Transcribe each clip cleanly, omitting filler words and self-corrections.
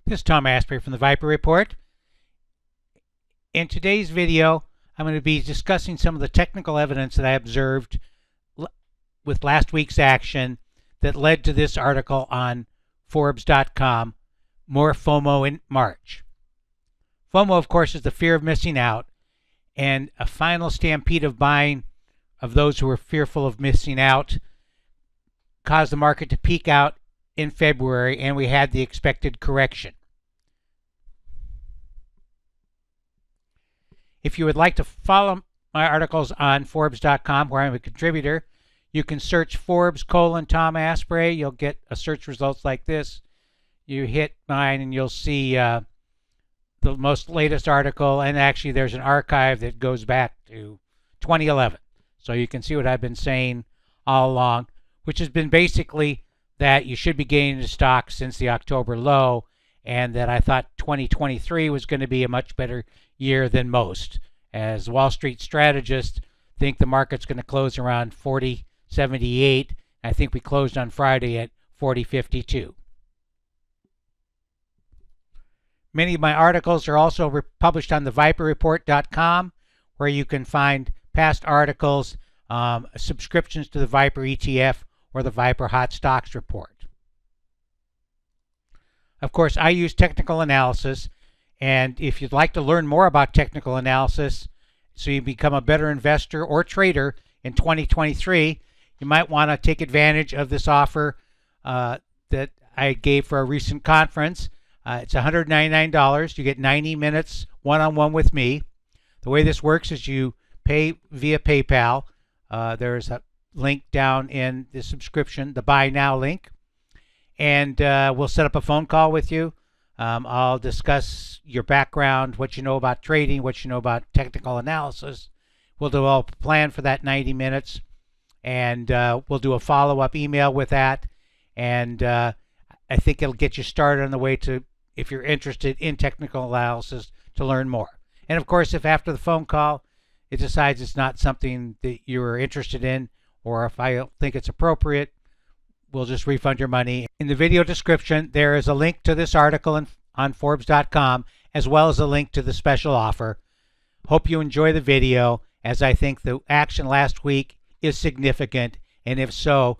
This is Tom Aspray from the Viper Report. In today's video, I'm going to be discussing some of the technical evidence that I observed with last week's action that led to this article on Forbes.com, More FOMO in March. FOMO, of course, is the fear of missing out, and a final stampede of buying of those who were fearful of missing out caused the market to peak out in February, and we had the expected correction. If you would like to follow my articles on Forbes.com, where I'm a contributor, you can search Forbes Tom Asprey. You'll get a search results like this. You hit mine and you'll see the most latest article, and actually there's an archive that goes back to 2011. So you can see what I've been saying all along, which has been basically that you should be getting into stocks since the October low, and that I thought 2023 was going to be a much better year than most. As Wall Street strategists think the market's going to close around 40.78. I think we closed on Friday at 40.52. Many of my articles are also published on the viperreport.com, where you can find past articles, subscriptions to the Viper ETF, or the Viper Hot Stocks Report. Of course, I use technical analysis, and if you'd like to learn more about technical analysis so you become a better investor or trader in 2023, you might want to take advantage of this offer that I gave for a recent conference. It's $199. You get 90 minutes one-on-one with me. The way this works is you pay via PayPal. There's a link down in the subscription, the Buy Now link, and we'll set up a phone call with you. I'll discuss your background, what you know about trading, what you know about technical analysis. We'll develop a plan for that 90 minutes, and we'll do a follow-up email with that, and I think it'll get you started on the way to, if you're interested in technical analysis, to learn more. And of course, if after the phone call it decides it's not something that you're interested in, or if I don't think it's appropriate, we'll just refund your money. In the video description, there is a link to this article on Forbes.com, as well as a link to the special offer. Hope you enjoy the video, as I think the action last week is significant, and if so,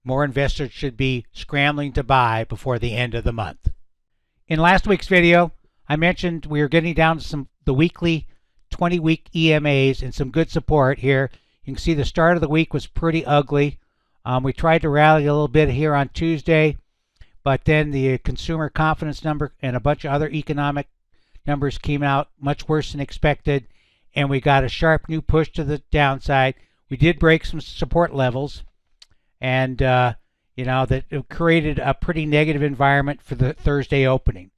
more investors should be scrambling to buy before the end of the month. In last week's video, I mentioned we were getting down to the weekly 20-week EMAs and some good support here. You can see the start of the week was pretty ugly. We tried to rally a little bit here on Tuesday, but then the consumer confidence number and a bunch of other economic numbers came out much worse than expected, and we got a sharp new push to the downside. We did break some support levels, and that it created a pretty negative environment for the Thursday opening.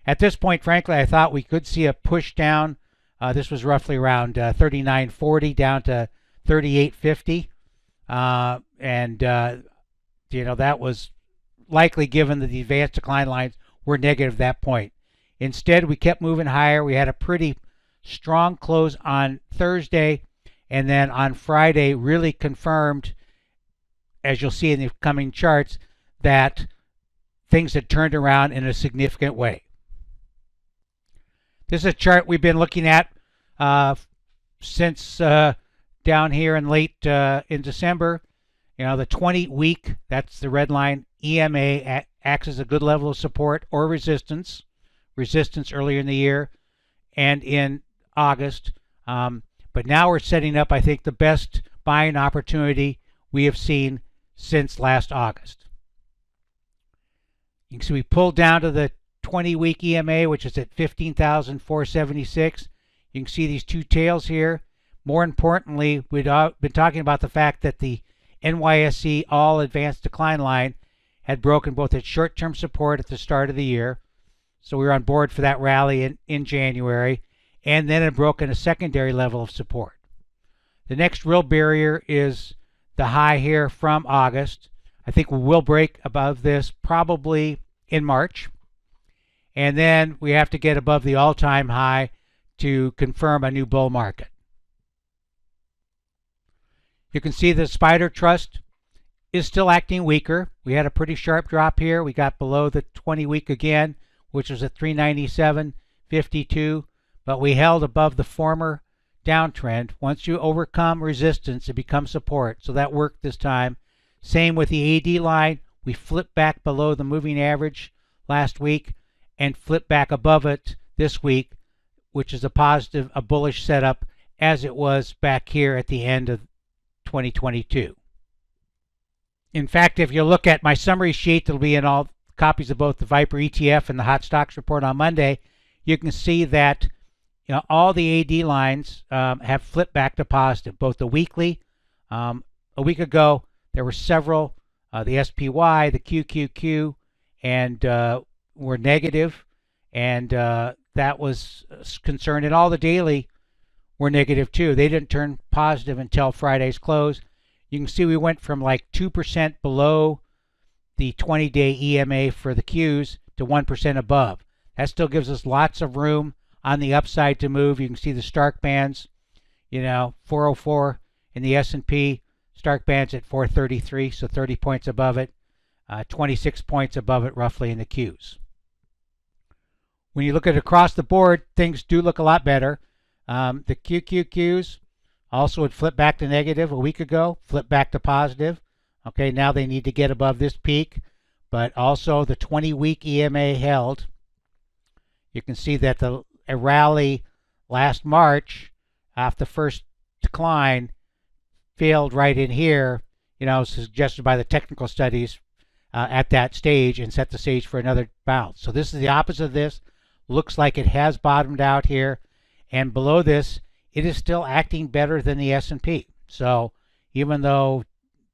At this point, frankly, I thought we could see a push down. This was roughly around 39.40 down to 38.50. That was likely, given that the advanced decline lines were negative at that point. Instead, we kept moving higher. We had a pretty strong close on Thursday, and then on Friday really confirmed, as you'll see in the coming charts, that things had turned around in a significant way. This is a chart we've been looking at since down here in late in December. The 20-week, that's the red line, EMA acts as a good level of support or resistance earlier in the year and in August. But now we're setting up, I think, the best buying opportunity we have seen since last August. You can see we pulled down to the 20-week EMA, which is at 15,476. You can see these two tails here. More importantly, we'd been talking about the fact that the NYSE all advanced decline line had broken both its short-term support at the start of the year, so we were on board for that rally in January, and then it broken a secondary level of support. The next real barrier is the high here from August. I think we will break above this probably in March, and then we have to get above the all-time high to confirm a new bull market. You can see the Spider Trust is still acting weaker. We had a pretty sharp drop here. We got below the 20-week again. which was at 397.52, but we held above the former downtrend. Once you overcome resistance, it becomes support. So that worked this time. Same with the AD line. We flipped back below the moving average last week and flipped back above it this week, which is a positive, a bullish setup as it was back here at the end of 2022. In fact, if you look at my summary sheet, that'll be in all copies of both the Viper ETF and the Hot Stocks report on Monday, you can see that all the AD lines have flipped back to positive, both the weekly. A week ago, there were several, the SPY, the QQQ, and were negative, and that was concerned. And all the daily were negative too. They didn't turn positive until Friday's close. You can see we went from like 2% below the 20-day EMA for the Qs to 1% above. That still gives us lots of room on the upside to move. You can see the Stark bands, 404 in the S&P, Stark bands at 433, so 30 points above it, 26 points above it roughly in the Qs. When you look at across the board, things do look a lot better. The QQQs also had flipped back to negative a week ago, flipped back to positive. Okay, now they need to get above this peak, but also the 20-week EMA held. You can see that a rally last March after the first decline failed right in here, suggested by the technical studies at that stage, and set the stage for another bounce. So this is the opposite of this. Looks like it has bottomed out here, and below this, it is still acting better than the S&P. So even though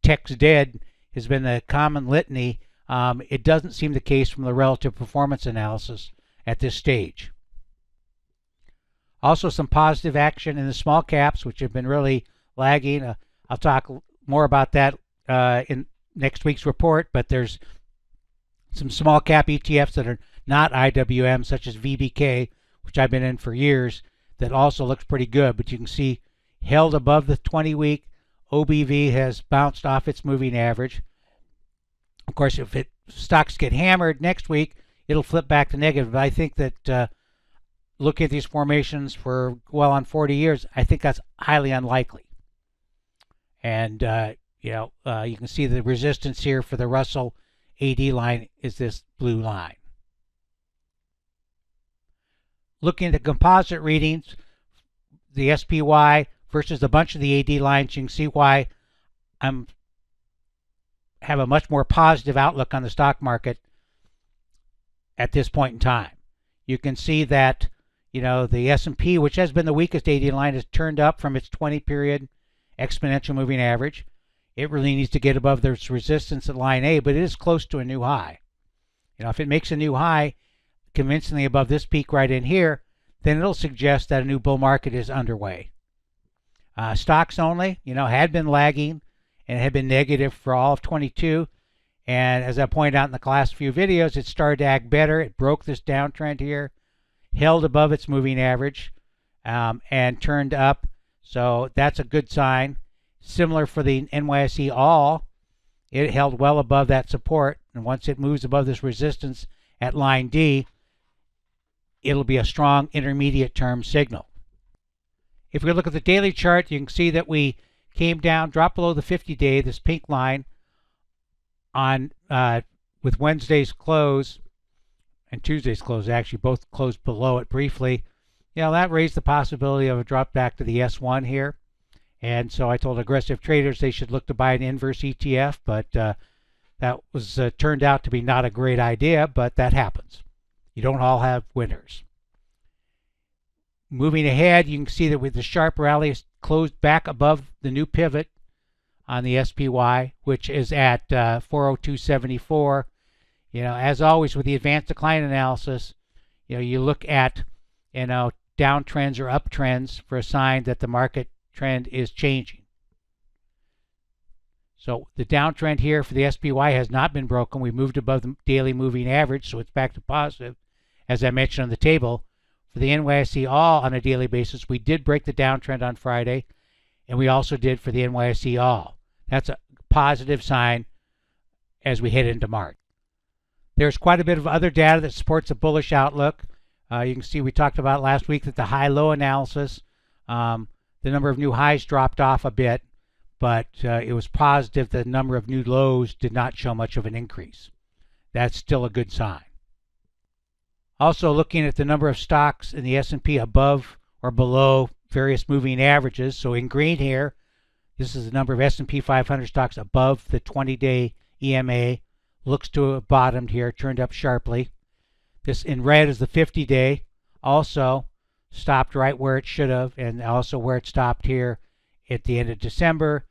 tech's dead has been a common litany, it doesn't seem the case from the relative performance analysis at this stage. Also some positive action in the small caps, which have been really lagging. I'll talk more about that in next week's report, but there's some small cap ETFs that are not IWM, such as VBK, which I've been in for years, that also looks pretty good. But you can see held above the 20-week. OBV has bounced off its moving average. Of course, if stocks get hammered next week, it'll flip back to negative. But I think that looking at these formations for well on 40 years, I think that's highly unlikely. And you can see the resistance here for the Russell AD line is this blue line. Looking at the composite readings, the SPY versus a bunch of the AD lines, you can see why I have a much more positive outlook on the stock market at this point in time. You can see that the S&P, which has been the weakest AD line, has turned up from its 20-period exponential moving average. It really needs to get above this resistance at line A, but it is close to a new high. If it makes a new high convincingly above this peak right in here, then it'll suggest that a new bull market is underway. Stocks only, had been lagging and had been negative for all of 22. And as I pointed out in the last few videos, it started to act better. It broke this downtrend here, held above its moving average, and turned up. So that's a good sign. Similar for the NYSE All, it held well above that support. And once it moves above this resistance at line D, it'll be a strong intermediate term signal. If we look at the daily chart, you can see that we came down, dropped below the 50-day, this pink line, on with Wednesday's close and Tuesday's close, actually both closed below it briefly. That raised the possibility of a drop back to the S1 here. And so I told aggressive traders they should look to buy an inverse ETF, but that was turned out to be not a great idea, but that happens. You don't all have winners. Moving ahead, you can see that with the sharp rally, it's closed back above the new pivot on the SPY, which is at 402.74. As always with the advanced decline analysis, you look at downtrends or uptrends for a sign that the market trend is changing. So the downtrend here for the SPY has not been broken. We moved above the daily moving average, so it's back to positive, as I mentioned on the table. For the NYSE All on a daily basis, we did break the downtrend on Friday, and we also did for the NYSE All. That's a positive sign as we head into March. There's quite a bit of other data that supports a bullish outlook. You can see we talked about last week that the high-low analysis, the number of new highs dropped off a bit, but it was positive the number of new lows did not show much of an increase. That's still a good sign. Also looking at the number of stocks in the S&P above or below various moving averages. So in green here, this is the number of S&P 500 stocks above the 20-day EMA. Looks to have bottomed here, turned up sharply. This in red is the 50-day, also stopped right where it should have, and also where it stopped here at the end of December.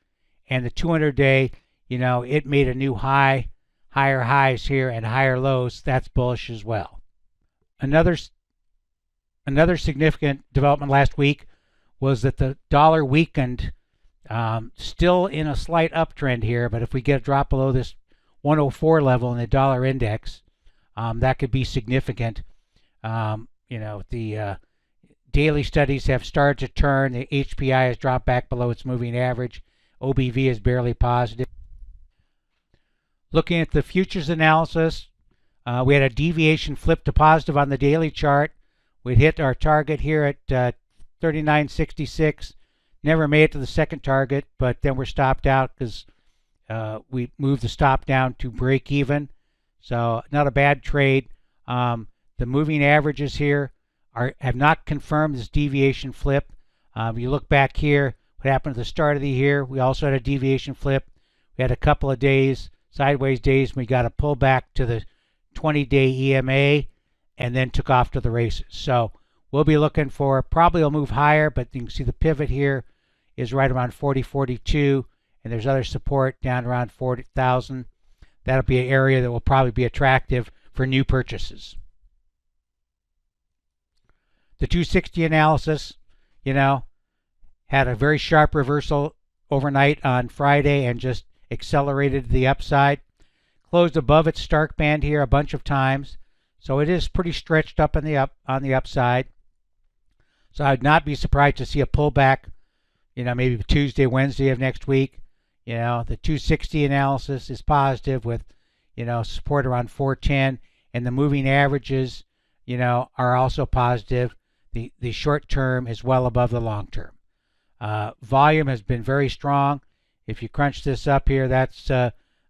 And the 200-day, you know, it made a new high, higher highs here and higher lows. That's bullish as well. Another significant development last week was that the dollar weakened, still in a slight uptrend here, but if we get a drop below this 104 level in the dollar index, that could be significant. You know, the daily studies have started to turn. The HPI has dropped back below its moving average. OBV is barely positive. Looking at the futures analysis, we had a deviation flip to positive on the daily chart. We hit our target here at 39.66. Never made it to the second target, but then we're stopped out because we moved the stop down to break even. So not a bad trade. The moving averages here have not confirmed this deviation flip. If you look back here, what happened at the start of the year, we also had a deviation flip. We had a couple of days, sideways days, and we got a pullback to the 20-day EMA and then took off to the races. So we'll be looking for, probably will move higher, but you can see the pivot here is right around 40.42, and there's other support down around 40,000. That'll be an area that will probably be attractive for new purchases. The 260 analysis, you know, had a very sharp reversal overnight on Friday and just accelerated the upside. Closed above its Stark band here a bunch of times, so it is pretty stretched up on the upside. So I'd not be surprised to see a pullback, you know, maybe Tuesday, Wednesday of next week. You know, the 260 analysis is positive with, you know, support around 410, and the moving averages, you know, are also positive. The short term is well above the long term. Volume has been very strong. If you crunch this up here, that's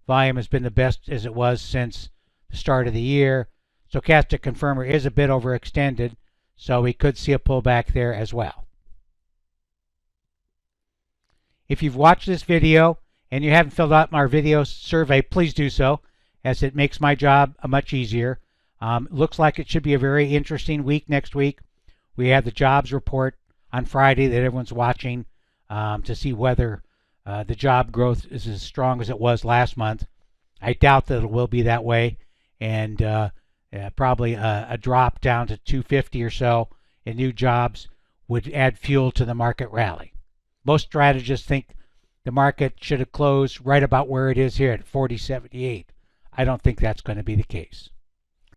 volume has been the best as it was since the start of the year. Stochastic confirmer is a bit overextended, so we could see a pullback there as well. If you've watched this video and you haven't filled out our video survey, please do so, as it makes my job much easier. Looks like it should be a very interesting week next week. We have the jobs report on Friday that everyone's watching to see whether the job growth is as strong as it was last month. I doubt that it will be that way, and probably a drop down to 250 or so in new jobs would add fuel to the market rally. Most strategists think the market should have closed right about where it is here at 40.78. I don't think that's going to be the case.